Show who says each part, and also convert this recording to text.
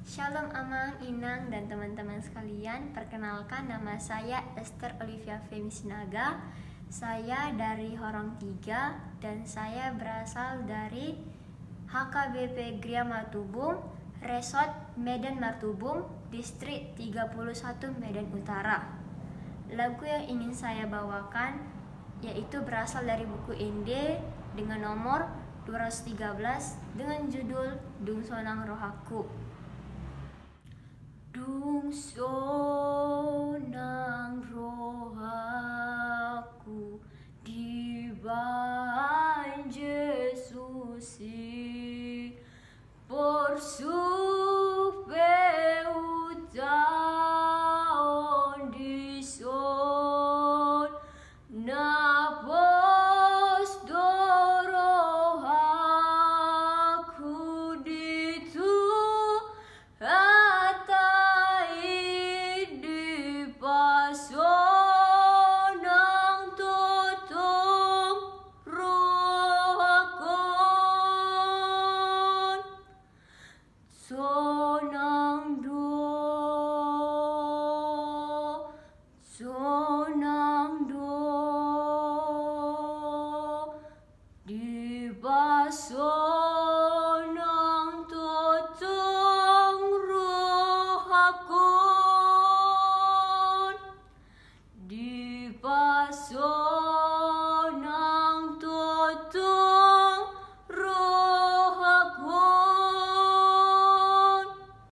Speaker 1: Shalom Amang, Inang, dan teman-teman sekalian. Perkenalkan, nama saya Esther Olivia Femisinaga. Saya dari Horong 3 dan saya berasal dari HKBP Gria Martubung, Resort Medan Martubung, Distrik 31 Medan Utara. Lagu yang ingin saya bawakan yaitu berasal dari buku Ende dengan nomor 213 dengan judul Dung Sonang Rohaku. Dung sonang rohaku di ban Yesusi porsu